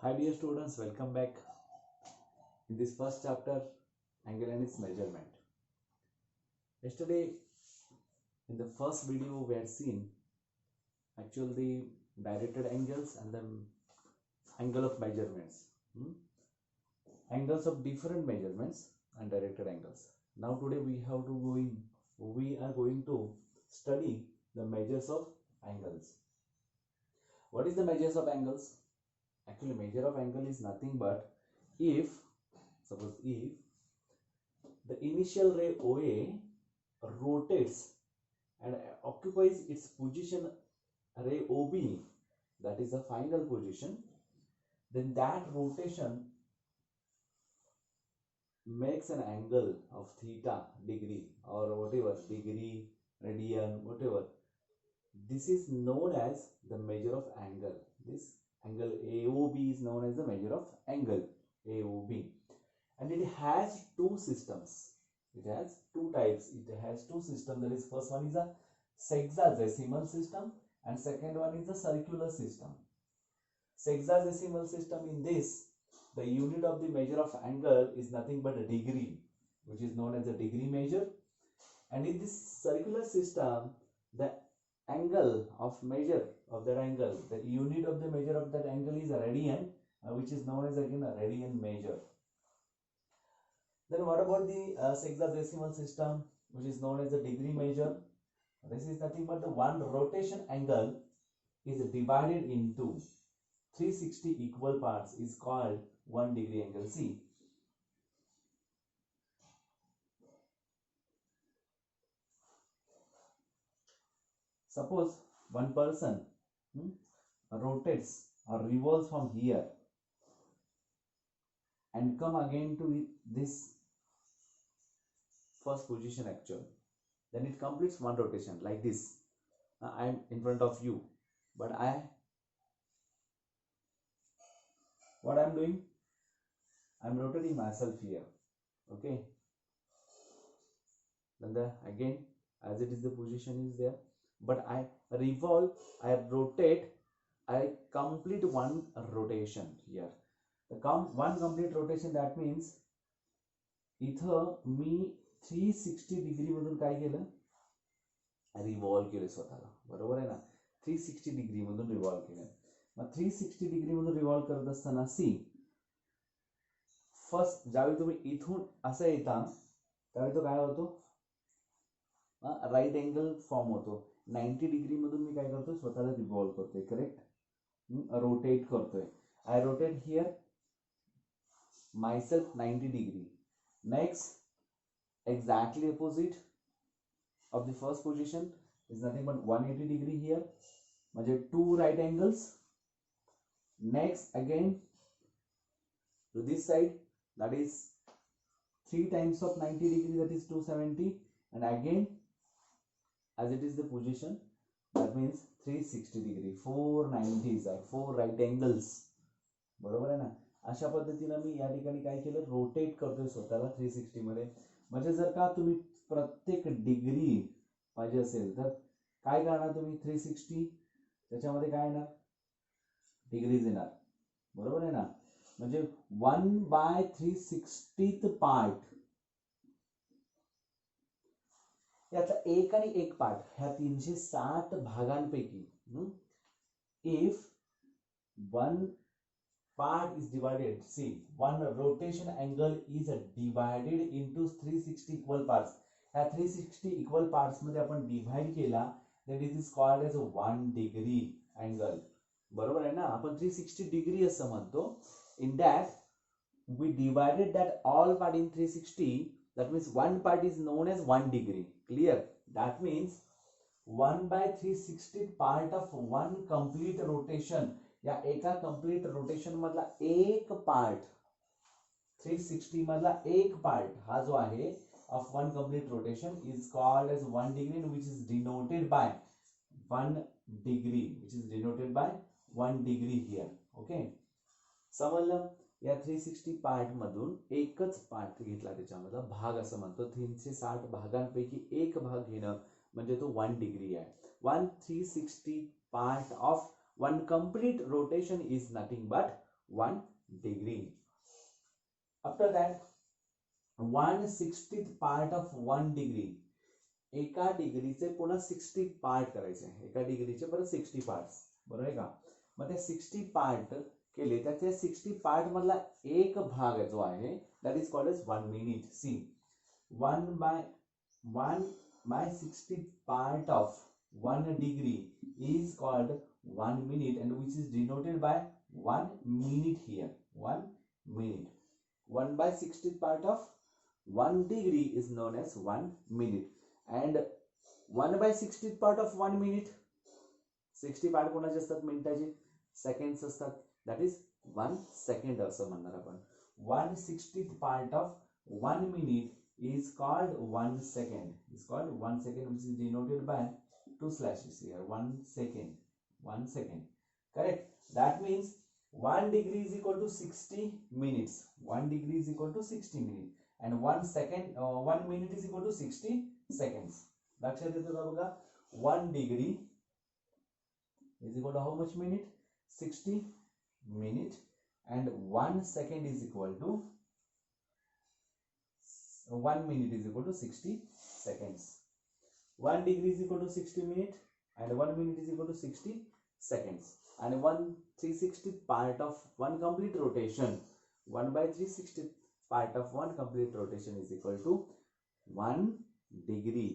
Hi dear students, welcome back. In this first chapter, angle and its measurement. Yesterday, in the first video, we had seen actually the directed angles and the angle of measurements. Angles of different measurements and directed angles. Now today we are going to study the measures of angles. What is the measures of angles? Actually, measure of angle is nothing but if the initial ray OA rotates and occupies its position ray OB, that is the final position, then that rotation makes an angle of theta degree or whatever degree, radian, whatever. This is known as the measure of angle. This angle AOB is known as the measure of angle AOB, and it has two systems. It has two types. It has two systems. That is, first one is a sexagesimal system and second one is the circular system. Sexagesimal system, in this, the unit of the measure of angle is nothing but a degree, which is known as a degree measure. And in this circular system, the angle of measure of that angle, the unit of the measure of that angle is a radian, which is known as again a radian measure. Then what about the sexagesimal system, which is known as a degree measure? This is nothing but the one rotation angle is divided into 360 equal parts is called 1 degree angle. See, suppose one person rotates or revolves from here and come again to this first position actually, then it completes one rotation like this. I am in front of you, but what I am doing, I am rotating myself here. Okay, then again as it is the position is there, but I revolve, I rotate, I complete one rotation here. The one complete rotation, that means इथं मी 360 degree मधून काय केलं, revolve केलं स्वतःला, बरोबर आहे ना. 360 degree मधून रिव्हॉल्व केलं. मग 360 डिग्री मधून रिव्हॉल्व करत असताना सी, फर्स्ट ज्यावेळी तुम्ही इथून असं येता त्यावेळी तो काय होतो, राईट अँगल फॉर्म होतो. 90 डिग्री मधून मी काय करतोय, स्वतःला रिव्हॉल्व करतोय, करेक्ट, रोटेट करतोय. आय rotate here myself 90 degree. Next, exactly opposite of the first position is nothing but 180 degree here. म्हणजे two right angles. Next again to this side, that is 3 times of 90 degree, that is 270, and again as it is the position, that means 360 degree. 4 90s are 4 right angles, बरोबर आहे ना. अशा पद्धतीने मी या ठिकाणी काय केलं, रोटेट करतोय स्वतःला 360 मध्ये. म्हणजे जर का तुम्ही प्रत्येक डिग्री पाहिजे असेल तर काय करणार तुम्ही, 360 त्याच्यामध्ये काय येणार, डिग्रीज येणार, बरोबर आहे ना. म्हणजे 1/360th पार्ट, यातला एक आणि एक पार्ट ह्या 360 भागांपैकी, if one part is divided, see, one rotation angle is divided into 360 equal parts. या 360 equal parts मध्ये आपण डिवाइड केला, that it is called as 1 degree angle, बरोबर आहे ना. आपण 360 डिग्री असं म्हणतो. In that we divided that all part in 360, that means one part is known as 1 degree. Clear? That means 1/360 part of one complete rotation, या एका complete rotation मधला एक पार्ट, 360 मधला एक पार्ट हा जो आहे of one complete rotation is called as 1 degree, which is denoted by 1 degree, which is denoted by 1 degree here. Okay, समजलं. या 360 पार्ट मधून एकच पार्ट घेतला, त्याच्यामधला भाग असं म्हणतो. 360 भागांपैकी एक भाग घेणं म्हणजे तो 1 डिग्री आहे. 1/360 part of one complete rotation is nothing but 1 degree. After that 1/60th part of 1 degree. एका डिग्रीचे पुन्हा 60 पार्ट करायचे. एका डिग्रीचे परत 60 पार्ट, बरोबर आहे का? मग ते 60 पार्ट केले, त्याच्या 60 पार्ट मधला एक भाग जो आहे that is called as 1 minute. See 1/60 part of 1 degree is called 1 minute, and which is denoted by 1 minute here. 1 minute. 1/60 part of 1 degree is known as 1 minute, and 1/60 part of 1 minute, 60 part कोणाचे असतात मिनिटाचे, seconds असतात, that is 1 second असं म्हणणार आपण. 1/60th part of 1 minute is called 1 second. Is called 1 second, which is denoted by 2 slashes here. 1 second. 1 second. Correct. That means 1 degree is equal to 60 minutes. 1 degree is equal to 60 minutes. And 1 minute is equal to 60 seconds. लक्षात येतं का बघा? 1 degree is equal to how much minute? 60 minute. And 1 second is equal to 1 minute is equal to 60 seconds. 1 degree is equal to 60 minutes and 1 minute is equal to 60 seconds. And 1/360th part of 1 complete rotation, 1/360th part of 1 complete rotation is equal to 1 degree.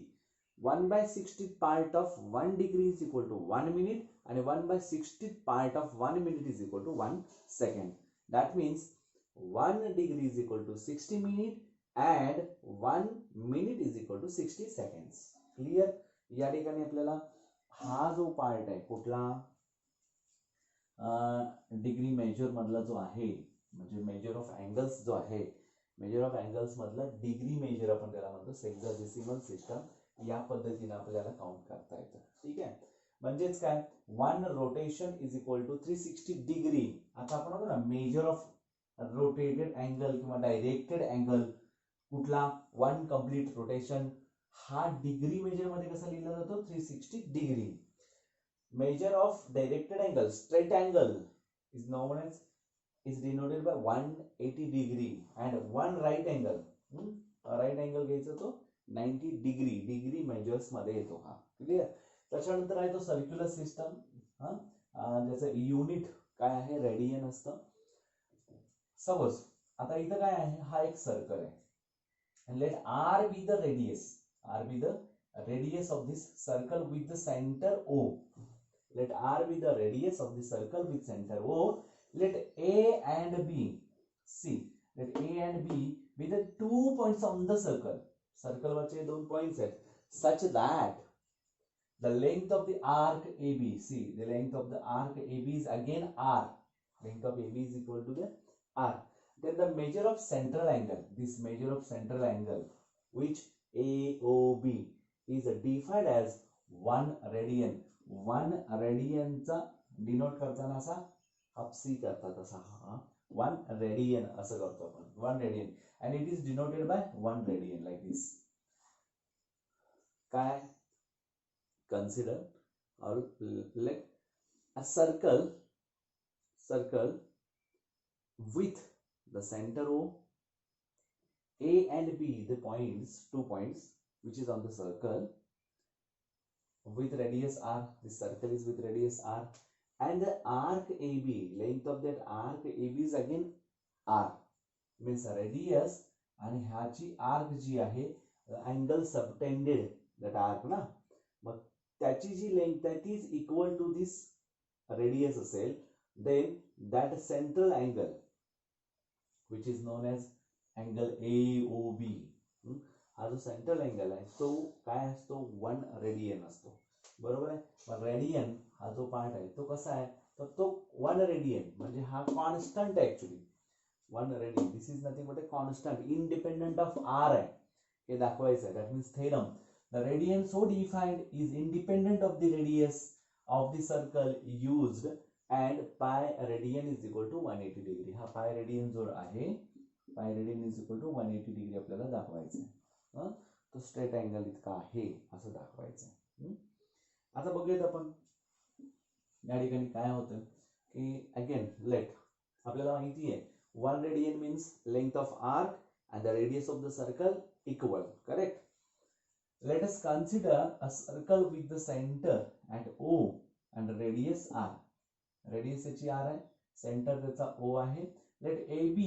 1/60th part of 1 degree is equal to 1 minute, and 1/60th part of 1 minute is equal to 1 second. That means 1 degree is equal to 60 minutes and 1 minute is equal to 60 seconds. Clear? या ठिकाणी आपल्याला हा जो part आहे कुठला degree major मधला जो आहे, म्हणजे मेजर ऑफ अँगल्स जो आहे, मेजर ऑफ अँगल्स मधला डिग्री मेजर आपण त्याला म्हणतो. सेक्साडेसिमल सिस्टम या पद्धतीने आपल्याला काउंट करता येतं. ठीक आहे. म्हणजेच काय, 1 rotation is equal to 360 degree. आता आपण म्हणतो ना मेजर ऑफ रोटेटेड अँगल किंवा डायरेक्टेड अँगल कुठला, 1 कंप्लीट रोटेशन. हा डिग्री मेजर मध्ये कसा लिहिला जातो, 360 degree. Measure of directed angle, straight angle is known as, is denoted by 180 degree, and 1 right angle, right angle घ्यायचा तो 90 डिग्री. डिग्री मेजर्स मध्ये येतो हा. क्लिअर? त्याच्यानंतर आहे तो सर्क्युलर सिस्टम. ज्याचं युनिट काय आहे, रेडियन असतं. सपोज आता इथं काय आहे, हा एक सर्कल आहे, and let r be the radius. R be the radius of this circle with the center O. Let r be the radius of the circle with center O. Let A and B, see, let A and B be the 2 points on the circle. Circle वरचे 2 points आहेत, such that the length of the arc AB, see, the length of the arc AB is again R. Length of AB is equal to the R. Then the measure of central angle, this measure of central angle, which AOB is defined as 1 radian. 1 radian चा denote करताना असा अपसी करतात, असा हा 1 radian असं करतो आपण. 1 radian, and it is denoted by 1 radian like this. काय, consider or let a circle with the center O, A and B, the points, 2 points which is on the circle with radius R. This circle is with radius R, and the arc AB, length of that arc AB is again R. Means radius आणि ह्याची arc जी आहे, angle subtended that arc ना, मग त्याची जी length आहे ती is equal to this radius असेल, then that central angle which is known as angle AOB, हा जो सेंट्रल अँगल आहे तो काय असतो, 1 रेडियन असतो. बरोबर आहे. पण रेडियन हा जो पार्ट आहे तो कसा आहे, तर तो 1 रेडियन म्हणजे हा कॉन्स्टंट आहे. Actually 1 radian, this is nothing but a constant independent of R आहे, हे दाखवायचं आहे. That means theorem, the radian so defined is independent of the radius of the circle used, and pi radian is equal to 180 degree. हा pi radian जो आहे, pi radian is equal to 180 degree आपल्याला दाखवायचं आहे. तो straight angle इतका आहे असं दाखवायचं. आता बघूयात आपण या ठिकाणी काय होतं की अगेन लेट आपल्याला माहिती आहे 1 radian means length of arc and the radius of the circle equal, correct? Let us consider a circle with the center at O and radius R. Radius याची R आहे, center त्याचा O आहे. Let AB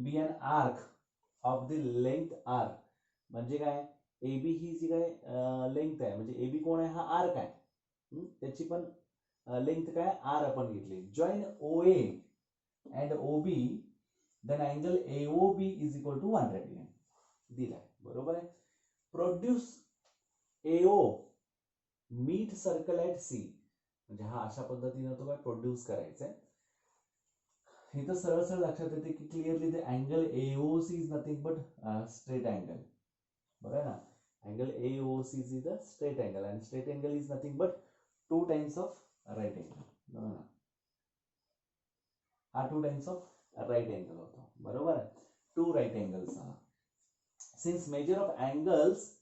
be an arc of the length R. म्हणजे काय, AB ही जी काय length आहे, म्हणजे AB कोण आहे, हा आर्क आहे, त्याची पण लेंथ काय R आपण घेतली. Join OA and OB, then angle AOB is equal to 1 radian दिलाय, बरोबर आहे. Produce AO meet circle at C, म्हणजे हा अशा पद्धतीने तो काय प्रोड्यूस करायचा आहे. इथं सरळ सरळ लक्षात येते की clearly the angle AOC is nothing but straight angle, बरोबर ना. Angle AOC is the straight angle आणि straight angle is nothing but 2 times of right angle, बरोबर ना. हा 2 टाइम्स ऑफ राईट अँगल होतो, बरोबर आहे. 2 राईट अँगल्स आला. Since measure of angles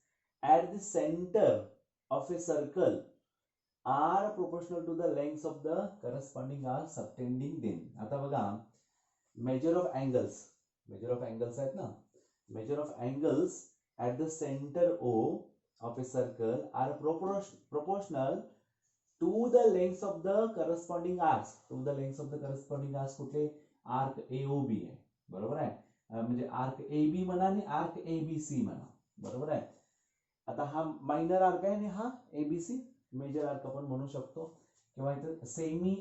at the center of a circle are proportional to the lengths of the corresponding arcs subtending them. आता बघा measure of angles आहेत ना, measure of angles at the center O of a circle are proportional to the lengths of the corresponding arcs. To the lengths of the corresponding arcs कुठले, arc AOB आहे, बरोबर आहे. म्हणजे arc AB म्हणा आणि arc ABC म्हणा, बरोबर आहे. आता हा मायनर आर्क आहे आणि हा एबीसी मेजर आर्क आपण म्हणू शकतो, किंवा इथं सेमी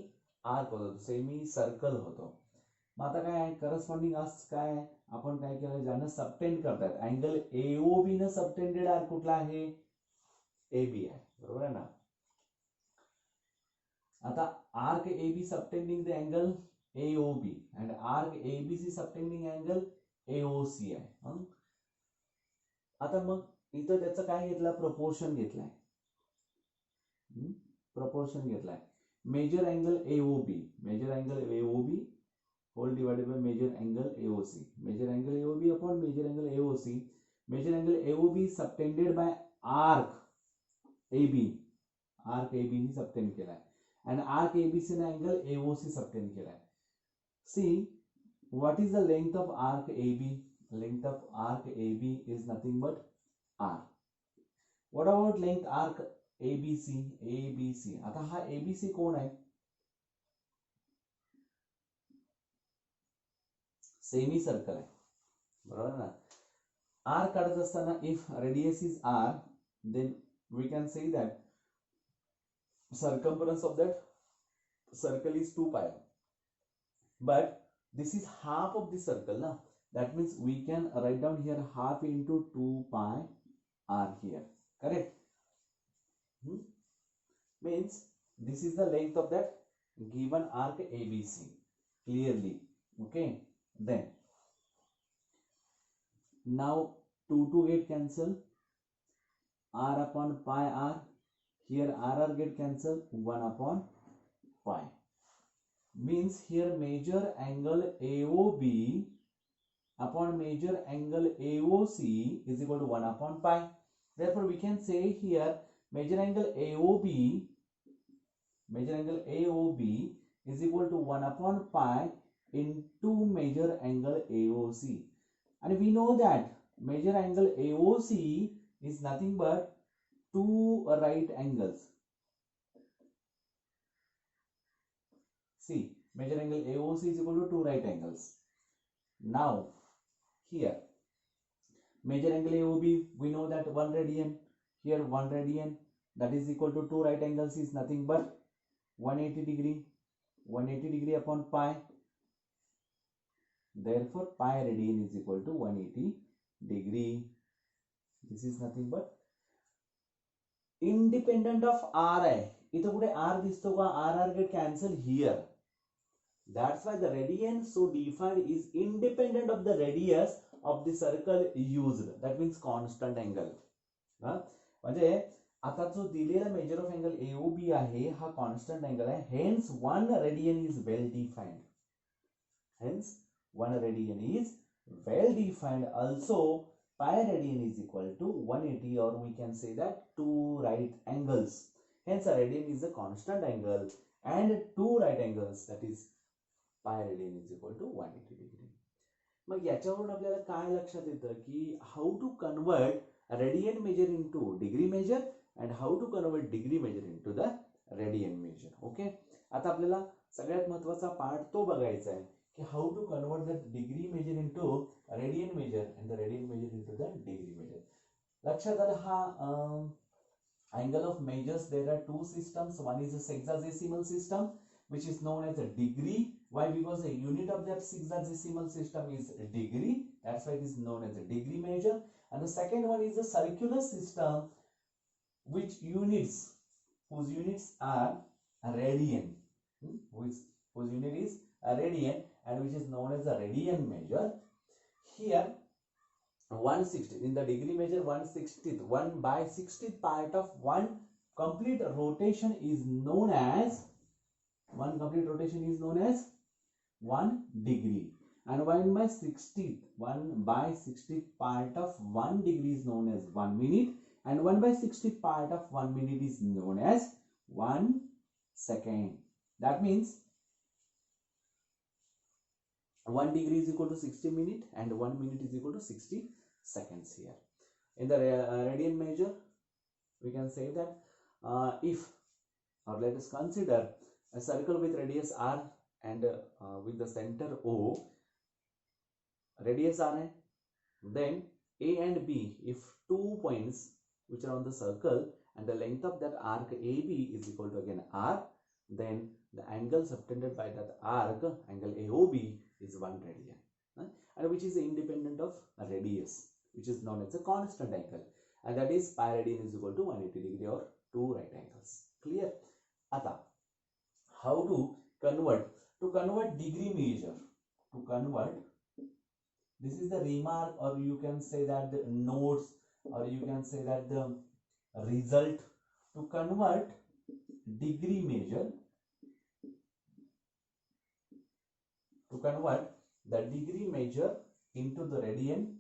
आर्क होतो, सेमी सर्कल होतो. मग आता काय आहे, करस्पॉन्डिंग आर्क काय आहे, आपण काय केलं, ज्यानं सबटेंड करतात अँगल एओबी न सबटेंडेड आर्क कुठला आहे, एबी आहे, बरोबर आहे ना. आता arc AB subtending the angle AOB and arc ABC subtending angle AOC आहे. आता मग इथं त्याचं काय घेतलं, प्रपोर्शन घेतलाय, प्रपोर्शन घेतलाय. Measure angle AOB whole divided by measure angle AOC, measure angle AOB upon measure angle AOC. Measure angle AOB subtended by arc AB ने subtend केलाय आणि आर्क एबीसी ने अँगल एओसी सबटेंड केलाय. See what is the length of arc AB, length of arc AB is nothing but R. What about length arc ABC? आता हा ABC कोण आहे, semi circle आहे, बरोबर ना. आर्क काढत असताना if radius is R, then we can say that circumference of that circle is 2 pi, but this is half of the circle na, that means we can write down here half into 2 pi R here, correct? Means this is the length of that given arc ABC clearly, okay. Then now 2 get cancel, R upon pi R, here R get cancel, 1 upon pi, means here measure angle AOB upon measure angle AOC is equal to 1 upon pi. Therefore we can say here measure angle AOB is equal to 1 upon pi into measure angle AOC, and we know that measure angle AOC is nothing but 2 right angles. See, measure angle AOC is equal to 2 right angles. Now here measure angle AOB, we know that 1 radian, here 1 radian, that is equal to 2 right angles is nothing but 180 degree upon pi. Therefore pi radian is equal to 180 degree. This is nothing but independent of R आहे. इथं कुठे R दिसतो का, R get cancel here. That's why the radian so defined is independent of the radius of the circle used. That means constant angle. म्हणजे आता जो दिलेला measure of angle AOB आहे हा कॉन्स्टंट अँगल आहे. Hence 1 radian is well defined. Also pi radian is equal to 180, or we can say that 2 right angles. Hence a radian is a constant angle and 2 right angles, that is pi radian is equal to 180 degree. मग याच्यावरून आपल्याला काय लक्षात येतं की how to convert radian measure into degree measure and how to convert degree measure into the radian measure. Okay, आता आपल्याला सगळ्यात महत्वाचा पार्ट तो बघायचा आहे की how to convert the degree measure into radian measure and the radian measure into the degree measure. लक्षात आलं. हा angle of measures, there are two systems. One is a sexagesimal system which is known as a degree. Why? Because the unit of that sexagesimal system is a degree, that's why it is known as a degree measure. And the second one is a circular system whose units are a radian, whose unit is a radian and which is known as a radian measure. Here 1/60 in the degree measure, 1/60th, 1/60th part of one complete rotation is known as 1 degree, and 1/60th part of 1 degree is known as 1 minute, and 1/60th part of 1 minute is known as 1 second. That means 1 degree is equal to 60 minutes and 1 minute is equal to 60 seconds here. In the radian measure, we can say that if, or let us consider a circle with radius r and with the center O, radius r hai, then A and B, if 2 points which are on the circle and the length of that arc AB is equal to again r, then the angle subtended by that arc, angle AOB, is 1 radian, and which is independent of radius, which is known as a constant angle, and that is pi radian is equal to 180 degree or 2 right angles. Clear? Ata how to convert degree measure to convert, this is the remark, or you can say that the notes, or you can say that the result. To convert degree measure, to convert the degree measure into the radian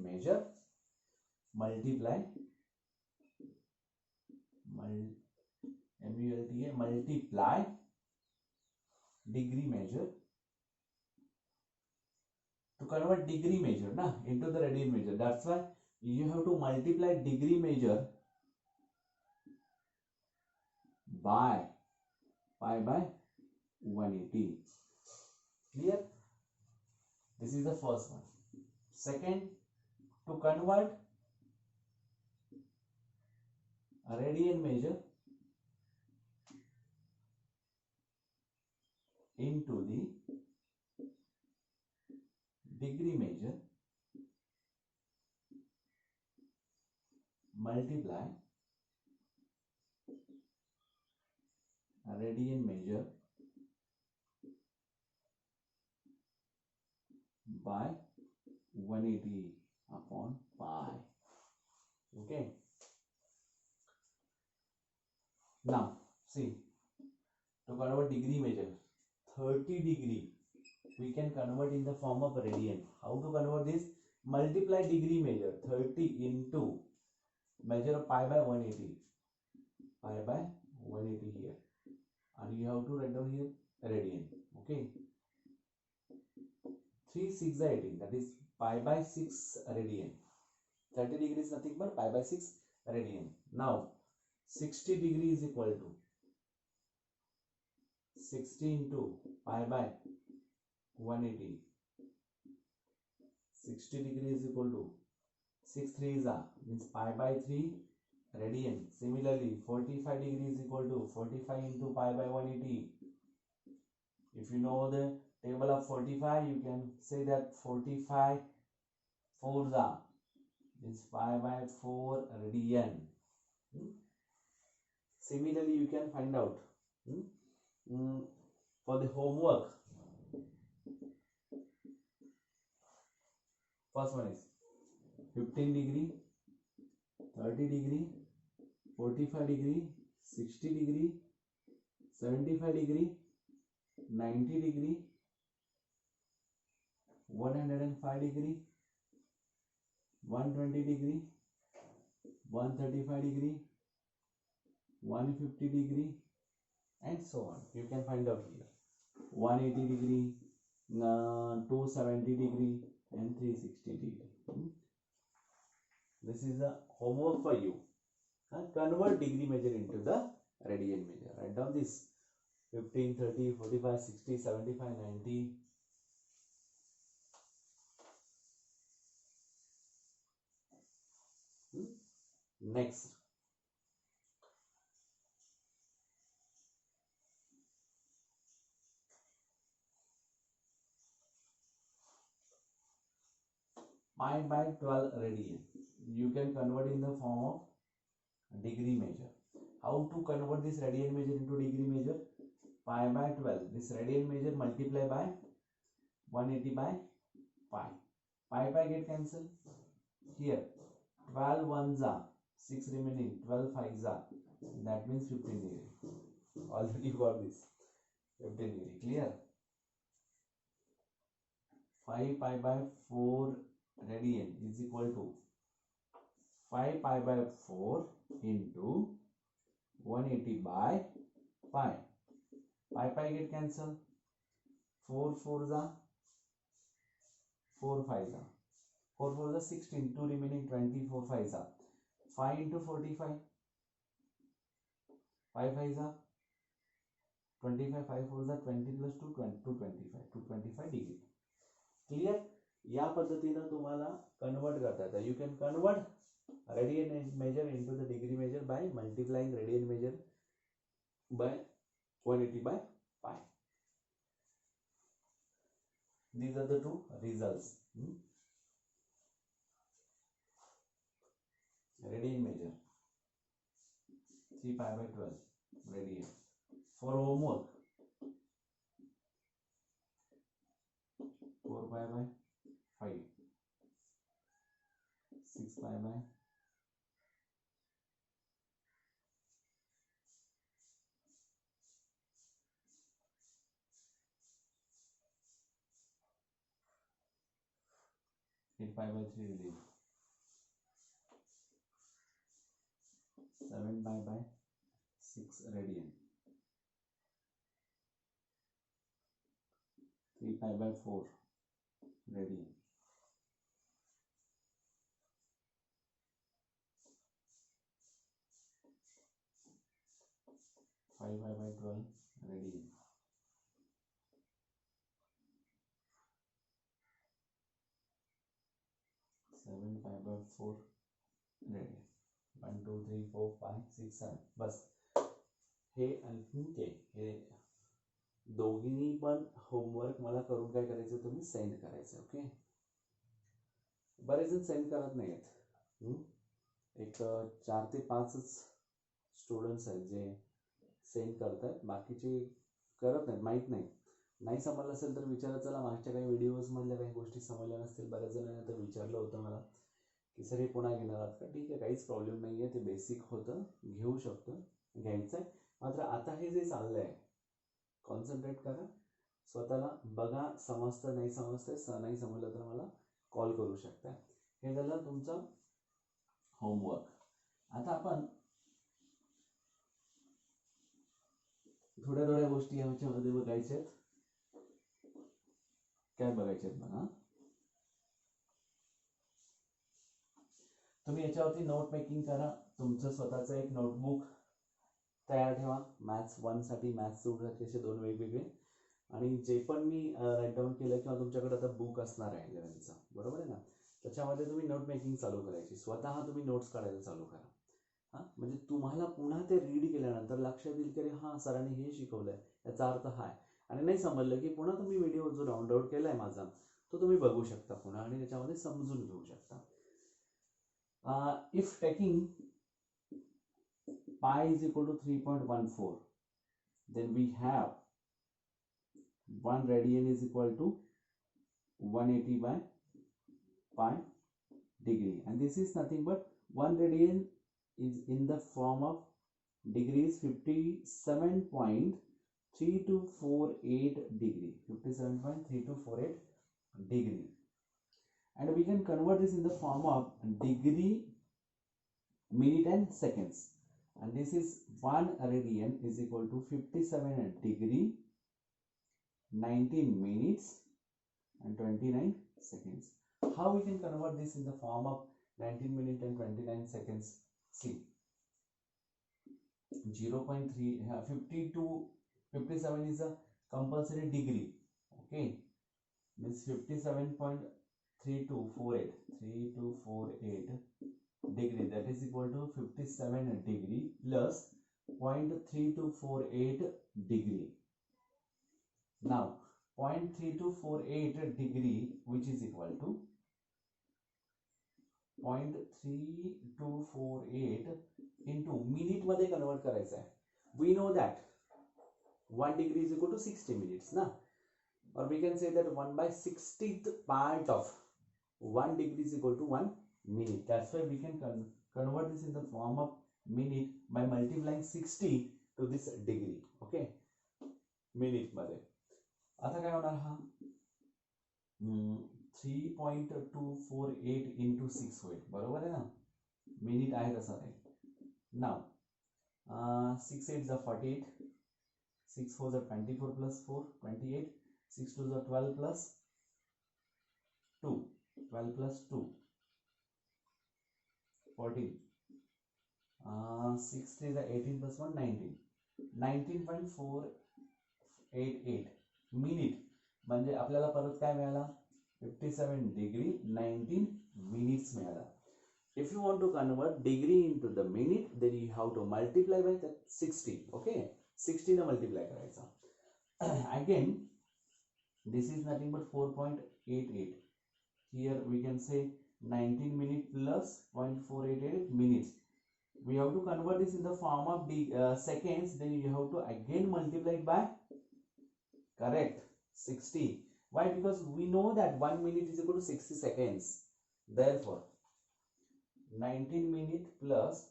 measure, multiply degree measure. To convert degree measure into the radian measure, that's why you have to multiply degree measure by pi by 180. Clear? This is the first one. Second, to convert a radian measure into the degree measure, multiply a radian measure by 180 upon pi. Okay. Now see, to convert degree measure, 30 degree we can convert in the form of radian. How to convert this? Multiply degree measure 30 into measure of pi by 180, pi by 180 here, and you have to write down here radian. Okay, 3 6 18, that is pi by 6 radian. 30 degree is nothing but pi by 6 radian. Now 60 degree is equal to 60 into pi by 180. 60 degree is equal to 6 3s are, means pi by 3 radian. Similarly 45 degree is equal to 45 into pi by 180. If you know the table of 45, you can say that 45 4s are, means pi by 4 radian. Similarly you can find out for the homework. First one is 15 degree, 30 degree, 45 degree, 60 degree, 75 degree, 90 degree, 105 degree, 120 degree, 135 degree, 150 degree, and so on. You can find out here 180 degree, 270 degree, and 360 degree. This is the homework for you. Convert degree measure into the radian measure. Write down this: 15, 30, 45, 60, 75, 90. Next, pi by 12 radian. You can convert in the form of degree measure. How to convert this radian measure into degree measure? Pi by 12. This radian measure multiply by 180 by pi. Pi get cancelled. Here 12 ones are 6 remaining, 12 fives are, that means 15 degree. Already you got this 15 degree. Clear? 5 pi by 4 radian is equal to 5 pi by 4 into 180 by pi. Pi get cancelled. 4 fours are 4 fives are 4 fours are 16, 2 remaining, 24 fives are 5 into 45, 5 fives are 25, 5 fours are 20 plus 2, 225 degree. Clear? या पद्धतीने तुम्हाला convert करता येतं. You can convert radian measure into the degree measure by multiplying radian measure by 180 by pi. These are the two results. Radian measure 3 pi by 12 radian. For homework 4 pi by 5, 6 pi by 8 pi by 3 radian, 7 pi by 6 radian, 3 pi by 4 radian, 5 pi by 12 radian, 7 pi by 4 radian. 1 2 3 4 5 6 7. बस हे आणखी ते हे दोघींनी पण homework मला करून काय करायचं, तुम्ही सेंड करायचं. ओके. बरेच जण सेंड करत नाहीत. एक 4 ते 5च स्टुडंट्स आहेत जे सेंड करतात, बाकीचे करत नाहीत. माहीत नाही समजलं असेल तर विचारा. चला, मागच्या काही व्हिडिओजमधल्या काही गोष्टी समजल्या नसतील. बऱ्याच जणांनी तर विचारलं होतं मला की सर हे पुन्हा घेणार आहात का? ठीक आहे, काहीच प्रॉब्लेम नाही आहे. ते बेसिक होतं, घेऊ शकतो, घ्यायचं आहे. मात्र आता हे जे चाललं आहे, कॉन्सन्ट्रेट करा, स्वतःला बघा. समजतं नाही समजतं, नाही समजलं तर मला कॉल करू शकता. हे झालं तुमचं होमवर्क. आता आपण थोड्या गोष्टी याच्यामध्ये बघायच्या आहेत. काय बघायचे आहेत बघा. तुम्ही याच्यावरती नोट मेकिंग करा. तुमचं स्वतःचं एक नोटबुक तयार ठेवा. मॅथ्स 1 साठी, मॅथ्स 2 साठी असे 2 वेगवेगळे. आणि जे पण मी राईट डाऊन केलं किंवा तुमच्याकडे आता बुक असणार आहे 11चा, बरोबर आहे ना, त्याच्यामध्ये तुम्ही नोट मेकिंग चालू करायची. स्वतः तुम्ही नोट्स काढायला चालू करा. म्हणजे तुम्हाला पुन्हा ते रीड केल्यानंतर लक्षात येईल की अरे हां, सरांनी हे शिकवलंय, याचा अर्थ हा आहे. आणि नाही समजलं की पुन्हा तुम्ही व्हिडिओ जो डाउनलोड केलाय माझा, तो तुम्ही बघू शकता पुन्हा आणि त्याच्यामध्ये समजून घेऊ शकता. If taking pi is equal to 3.14, then we have 1 radian is equal to 180 by pi degree, and this is nothing but 1 radian is in the form of degrees 57.3248 degree, 57.3248 degree, and we can convert this in the form of degree, minute and seconds. and this is 1 radian is equal to 57 degree 19 minutes and 29 seconds. How we can convert this in the form of 19 minutes and 29 seconds? See, 0.3 52 57 is a compulsory degree, okay, means 57.3248 degree, that is equal to 57 degree plus 0.3248 degree. Now 0.3248 degree which is equal to 0.3248 into minute मध्ये convert करायचं आहे. We know that 1 degree is equal to 60 minutes ना, or we can say that 1/60th part of 1 degree is equal to 1 minute. That's why we can convert this in the form of minute by multiplying 60 to this degree. Okay, minute मध्ये आता काय होणार हा 3.248 into 6 होईल, बरोबर आहे ना, minute आहे तसा राहील. नाव 6 8 is 48, 6 4 is 24 plus 4 28, 6 2 is 12 plus 2 12 plus 2 14, 6 3 is 18 plus 1 19, 19.488 minute म्हणजे आपल्याला परत काय मिळाला 57 degree 19 minutes मिळाला. If you want to convert degree into the minute, then you have to multiply by that 60. Okay, 60 ने multiply करायचा. Again, this is nothing but 4.88. Here we can say 19 minutes plus 0.488 minutes. We have to convert this in the form of seconds. Then you have to again multiply it by correct 60. Why? Because we know that 1 minute is equal to 60 seconds. Therefore 19 minutes plus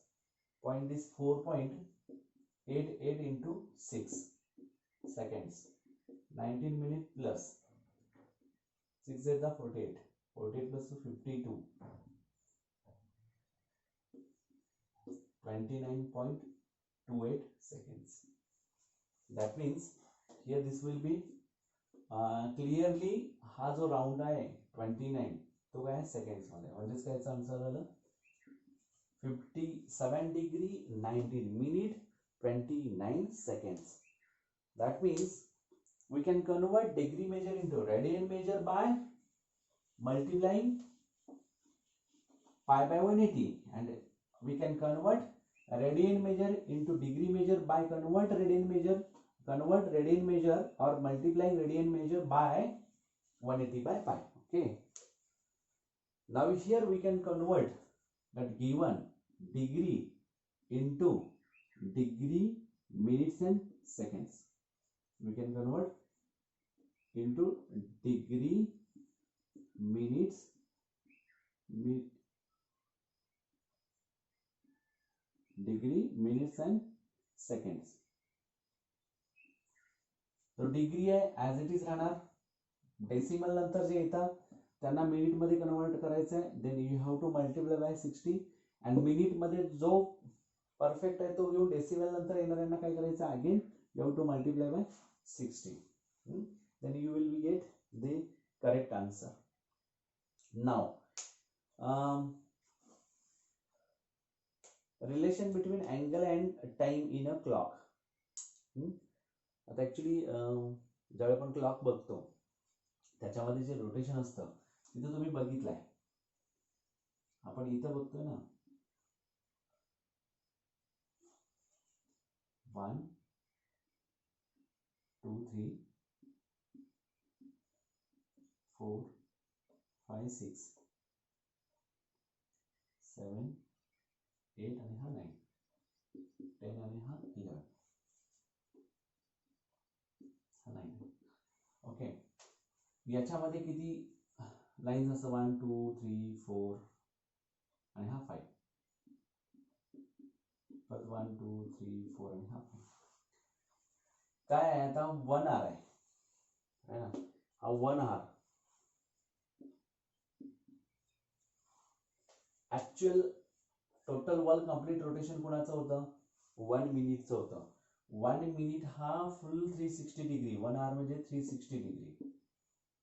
point this 4.88 into 6 seconds. 19 minutes plus 6 is the 48. 48 plus 52. 29.28 seconds. That means here this will be clearly हा जो round आहे 29 तो काय seconds मध्ये, म्हणजेच काय answer आलं 57 degree 19 minute 29 seconds. That means we can convert degree measure into radian measure by multiplying pi by 180, and we can convert radian measure into degree measure by convert radian measure or multiplying radian measure by 180 by pi. Okay, now here we can convert that given degree into degree minutes and seconds. We can convert into degree minutes degree minutes and seconds. तो degree आहे as it is राहणार, decimal नंतर जे येतात त्यांना minute मध्ये convert करायचं आहे. Then you have to multiply by 60 and minute मध्ये जो परफेक्ट आहे तो घेऊन डेसिमल नंतर येणाऱ्यांना काय करायचं, again you have to multiply by 60. Then you will be get the correct answer. Now relation between angle and time in a clock. आता ऍक्च्युली ज्यावेळी आपण क्लॉक बघतो त्याच्यामध्ये जे रोटेशन असतं तिथं तुम्ही बघितलंय, आपण इथं बघतोय ना 1 2 3 4 5 6 7 8 आणि हा 9 10 आणि हा 11 हा 9. ओके, याच्यामध्ये किती लाईन्स असतात 1 2 3 4 आणि हा 5, परत 1 2 3 4 आणि हा 5. काय आहे आता 1 आर आहे ना, हा 1 hour. Actual total world complete rotation कोणाचं होतं 1 मिनिटचं होतं. 1 मिनिट हा फुल 360 डिग्री, 1 आवर म्हणजे 360 डिग्री.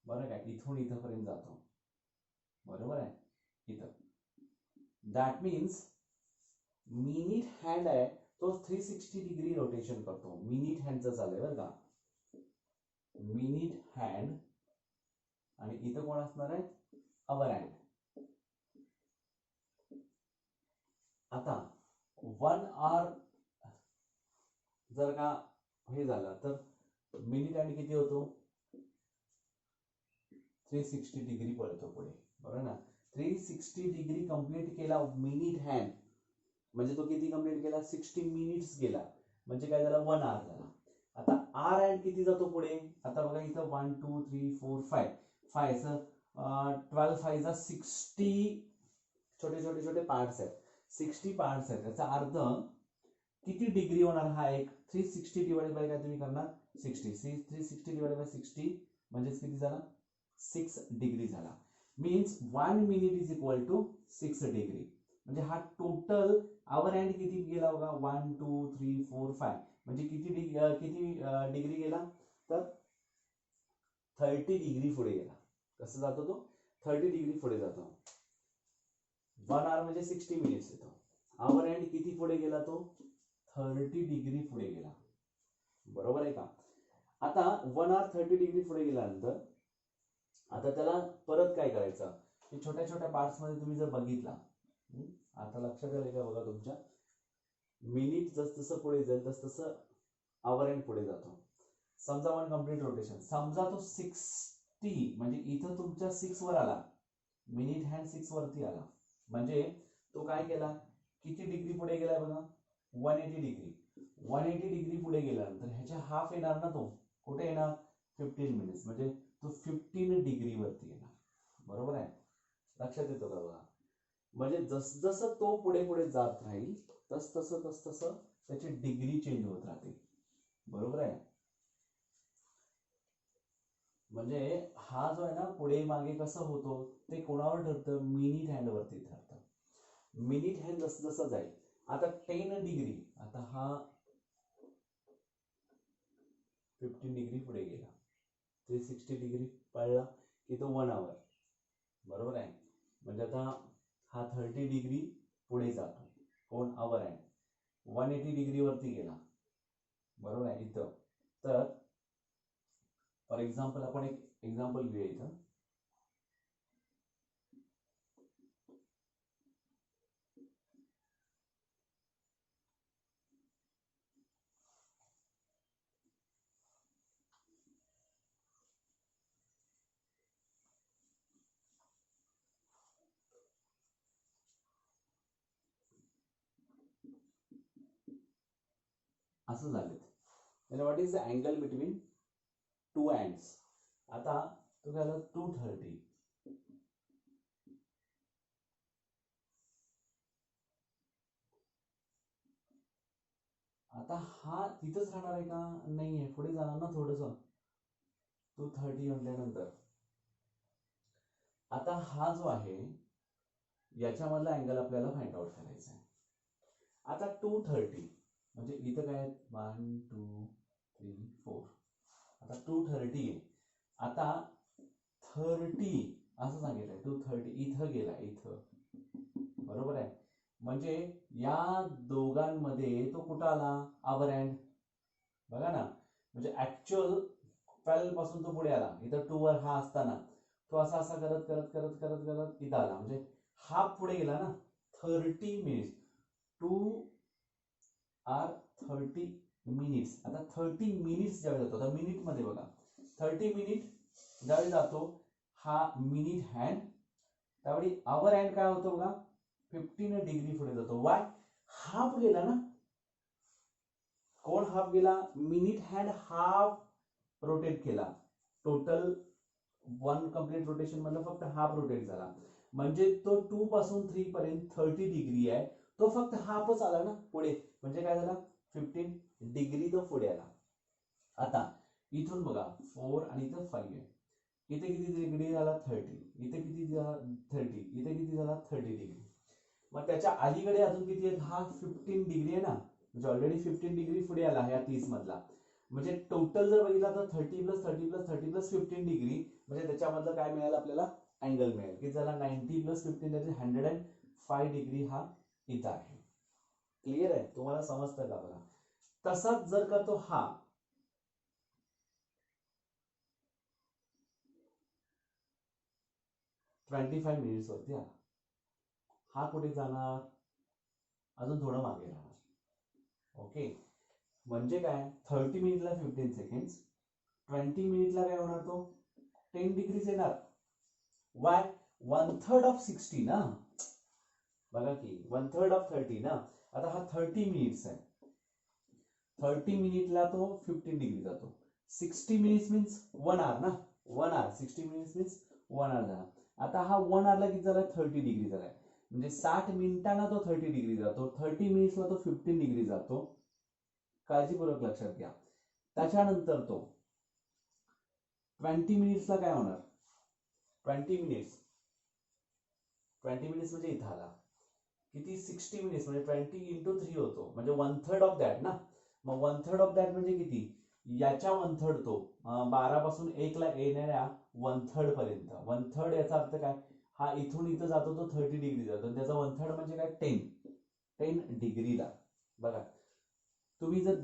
बरं काय, इथून इथंपर्यंत जातो. बरोबर आहे, इथं. दॅट मीन्स मिनिट हँड आहे तो 360 डिग्री रोटेशन करतो. मिनिट हँडचं चाललंय बरं का, मिनिट हँड. आणि इथं कोण असणार आहे, अवर हँड. आता 1 आवर जर का हे झालं तर मिनिट हँड किती होतो, 360 डिग्री पळतो पुढे. बरोबर ना, 360 डिग्री कंप्लीट केला मिनिट हँड म्हणजे तो किती कंप्लीट केला, 60 मिनिट्स गेला. म्हणजे काय झालं, 1 आवर झाला. आता आर हँड किती जातो पुढे, आता बघा इथं 1 2 3 4 5 5 12 5 60 छोटे छोटे छोटे पार्ट्स आहेत, 60 पार्ट्स आहेत. त्याचा अर्थ किती डिग्री होणार हा एक, 360 डिवाइडेड बाय काय तुम्ही करणार, 60. 360 डिवाइडेड बाय 60 म्हणजे किती झाला, 6 डिग्री झाला. Means 1 minute is equal to 6 degree. म्हणजे हा टोटल आवर हँड किती गेला बघा, 1 2 3 4 5 म्हणजे किती डिग्री गेला, तर 30 डिग्री पुढे गेला. कसं जातो तो, 30 डिग्री पुढे जातो. 1 आवर म्हणजे 60 मिनिट्स येतो. आवर हँड किती पुढे गेला, तो 30 डिग्री पुढे गेला. बरोबर आहे का. आता 1 आवर 30 डिग्री पुढे गेल्यानंतर आता त्याला परत काय करायचं, की छोट्या छोट्या पार्ट्स मध्ये तुम्ही जर बघितला, आता लक्षात आलं का बघा तुमच्या, मिनिट जसं पुढे जाईल तसं आवर हँड पुढे जातो. समजा 1 कम्प्लीट रोटेशन, समजा तो 60 म्हणजे इथं तुमच्या 6 वर आला, मिनिट हँड 6 वरती आला. म्हणजे तो काय केला, किती डिग्री पुढे गेलाय बघा, 180 डिग्री. 180 डिग्री पुढे गेल्यानंतर ह्याच्या हाफ येणार ना, तो कुठे येणार, 15 मिनिट्स. म्हणजे तो 15 डिग्री वरती येणार. बरोबर आहे, लक्षात येतो का बघा. म्हणजे जसं तो पुढे पुढे जात राहील तसं त्याची डिग्री चेंज होत राहते. बरोबर आहे. म्हणजे हा जो आहे ना पुढे मागे कसं होतो ते कोणावर ठरतं, मिनिट हँड वरती ठरतं. मिनिट हँड जसं जाईल, आता 10 डिग्री, आता हा 15 डिग्री पुढे गेला, 360 डिग्री पळला की तो 1 आवर. बरोबर आहे. म्हणजे आता हा 30 डिग्री पुढे जातो, कोण, आवर हँड. 180 डिग्री वरती गेला. बरोबर आहे इथं. तर फॉर एक्झाम्पल आपण एक एक्झाम्पल घेऊया इथं. असं झालं. What is the angle between 2 hands. आता तो काय झाला, 230. आता हा तिथंच राहणार आहे का, नाहीये, पुढे जाणार ना थोडस. 230 म्हटल्यानंतर आता हा जो आहे याच्यामधला अँगल आपल्याला फाइंड आउट करायचा आहे. आता 230 म्हणजे इथं काय 1 2 3 4, आता 230 आहे. आता 30 असं सांगितलंय, 230 इथं गेला, इथं. बरोबर आहे. म्हणजे या दोघांमध्ये तो कुठं आला, आवर हँड. बघा ना, म्हणजे ऍक्च्युअल 12 पासून तो पुढे आला, इथं 2 वर हा असताना तो असा असा करत करत करत करत करत इथं आला. म्हणजे हा पुढे गेला ना 30 मिनिट्स. 2 are 30 minutes. आता 30 मिनिट्स ज्यावेळी जातो, आता मिनिट मध्ये बघा, 30 मिनिट ज्यावेळी जातो हा मिनिट हँड, त्यावेळी आवर हँड काय होतो बघा, 15 डिग्री पुढे जातो. वाय, हाफ गेला ना. कोण हाफ गेला, मिनिट हँड हाफ रोटेट केला. टोटल 1 कम्प्लीट रोटेशन मधलं फक्त हाफ रोटेट झाला. म्हणजे तो 2 पासून 3 पर्यंत 30 डिग्री आहे, तो फक्त हाफच आला ना पुढे. म्हणजे काय झाला, 15 डिग्री तो पुढे आला. आता इथून बघा 4 आणि इथं 5 आहे. इथे किती डिग्री झाला, 30. इथे किती झाला, 30. इथे किती झाला, 30 डिग्री. मग त्याच्या अलीकडे अजून किती आहे, हा 15 डिग्री आहे ना. म्हणजे ऑलरेडी 15 डिग्री पुढे आला ह्या 30 मधला. म्हणजे टोटल जर बघितला तर 30 प्लस 30 प्लस 30 प्लस 15 डिग्री, म्हणजे त्याच्यामधलं काय मिळेल आपल्याला, अँगल मिळेल की ज्याला 90 प्लस 15 म्हणजे 105 डिग्री हा इथं आहे. क्लिअर आहे, तुम्हाला समजतं का बघा. तसाच जर का तो हा 25 मिनिट्स वरती आला, हा कुठे जाणार, अजून थोडं मागे राहणार. ओके, म्हणजे काय 30 मिनिटला 15 सेकंड, 20 मिनिटला काय होणार, तो 10 डिग्रीज येणार. वाय, 1/3 ऑफ 60 ना, बघा की 1/3 ऑफ 30 ना. आता हा 30 मिनिट्स आहे, 30 मिनिटला तो 15 डिग्री जातो. 60 मिनिट्स मीन्स 1 आवर ना, 1 आवर, 60 मिनिट्स मीन्स 1 आवर झाला. आता हा 1 आवरला किती झाला, 30 डिग्री झालाय. म्हणजे 60 मिनिटांना तो 30 डिग्री जातो, 30 मिनिट्सला तो 15 डिग्री जातो. काळजीपूर्वक लक्षात घ्या. त्याच्यानंतर तो 20 मिनिट्सला काय होणार, 20 मिनिट्स म्हणजे इथं आला किती, 60 मिनिट्स म्हणजे 20 इंटू 3 होतो, म्हणजे 1/3 ऑफ दॅट ना. मग 1/3 ऑफ दॅट म्हणजे किती, याच्या 1/3 तो 12 पासून 1 ला येणाऱ्या 1/3 पर्यंत. 1/3 याचा अर्थ काय, हा इथून इथं जातो तो 30 डिग्री जातो, त्याचा 1/3 म्हणजे काय 10 डिग्रीला. बघा तुम्ही जर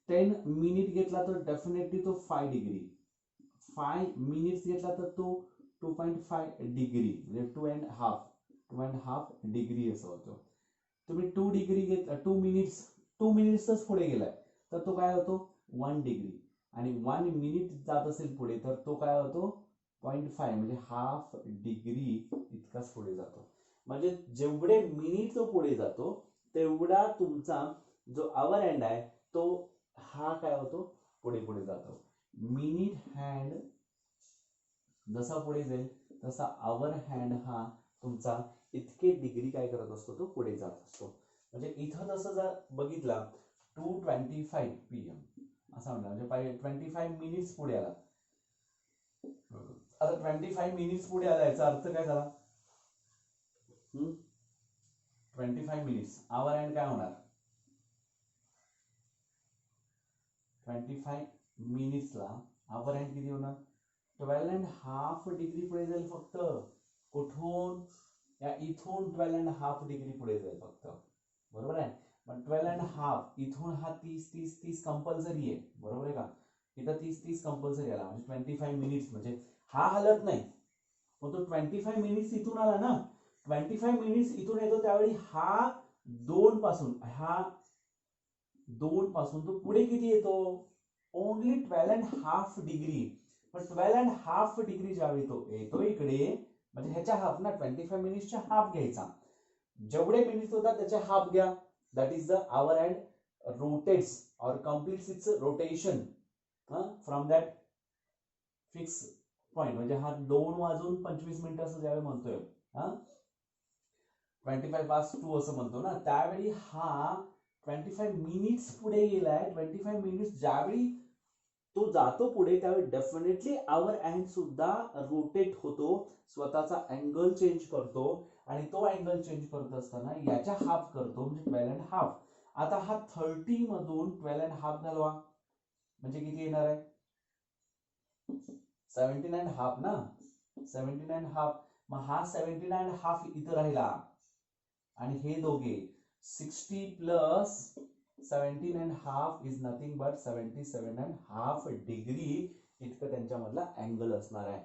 10 मिनिट घेतला तर डेफिनेटली तो 5 डिग्री, 5 मिनिट्स घेतला तर तो 2.5 डिग्री, म्हणजे 2.5 डिग्री असं होतो. तुम्ही 2 डिग्री घेतला, 2 मिनिट्सच पुढे गेलाय तर तो काय होतो 1 डिग्री, आणि 1 मिनिट जात असेल पुढे तर तो काय होतो 0.5 म्हणजे हाफ डिग्री इतकाच पुढे जातो. म्हणजे जेवढे मिनिट तो पुढे जातो तेवढा तुमचा जो आवर हँड आहे तो हा काय होतो पुढे पुढे जातो. मिनिट हँड जसा पुढे जाईल तसा आवर हँड हा तुमचा इतके डिग्री काय करत असतो, तो पुढे जात असतो. म्हणजे इथं जसं जर बघितला 2:25 PM असं म्हणलं, म्हणजे 25 मिनिट्स पुढे आला. आता 25 मिनिट्स पुढे आला याचा अर्थ काय झाला, 25 मिनिट्स आवर हँड काय होणार, 25 मिनिट्सला आवर हँड किती होणार, 12.5 डिग्री पुढे जाईल फक्त. कुठून, या इथून 12.5 डिग्री पुढे जाईल फक्त, बरोबर आहे. पण 12.5 इथून हा 30 कंपल्सरी आहे, बरोबर आहे का. इथं 30 कंपल्सरी आला, म्हणजे 25 मिनिट्स म्हणजे हा हलत नाही, पण तो 25 मिनिट्स इथून आला ना. 25 मिनिट्स इथून येतो त्यावेळी हा 2 पासून तो पुढे किती येतो, ओनली 12.5 डिग्री. पण 12.5 डिग्री ज्यावेळी तो येतो इकडे, म्हणजे ह्याच्या हाफ ना, 25 मिनिट्सच्या हाफ घ्यायचा. जेवढे मिनिट्स होतात त्याचे हाफ घ्या, that is the hour hand rotates or completes its rotation from that fixed point. म्हणजे हा 2:25 मिनिटाचं ज्यावेळी म्हणतोय 25 असं म्हणतो ना, त्यावेळी हा 25 मिनिट्स पुढे गेलाय. 25 मिनिट्स ज्यावेळी तो जातो पुढे त्यावेळी डेफिनेटली आवर हँड सुद्धा रोटेट होतो, स्वतःचा अँगल चेंज करतो, आणि तो अँगल चेंज करत असताना याच्या हाफ करतो, म्हणजे 12.5. आता हा 30 मधून 12.5 घालवा म्हणजे किती येणार आहे, 17.5 ना, 17.5. मग हा 17.5 इथं राहिला, आणि हे दोघे 60 plus 17.5 is nothing but 77.5 degree इतकं त्यांच्यामधला अँगल असणार आहे.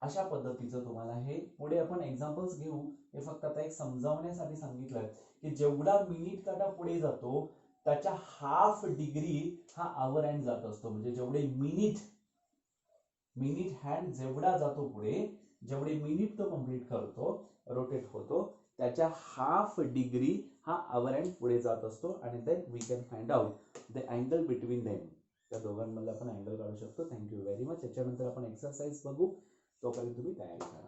अशा पद्धतीचं तुम्हाला हे पुढे आपण एक्झाम्पल्स घेऊ. हे फक्त आता एक समजावण्यासाठी सांगितलं की जेवढा मिनिट काटा पुढे जातो त्याच्या हाफ डिग्री हा आवर हँड जात असतो. म्हणजे जेवढे मिनिट हँड जेवढा जातो पुढे, जेवढे मिनिट तो कंप्लीट करतो, रोटेट होतो, त्याच्या हाफ डिग्री हा आवर हँड पुढे जात असतो. आणि then we can find out the angle between them. त्या दोघांमध्ये आपण अँगल काढू शकतो. Thank you very much. याच्यानंतर आपण एक्सरसाइज बघू, तोपर्यंत तुम्ही तयारी करा.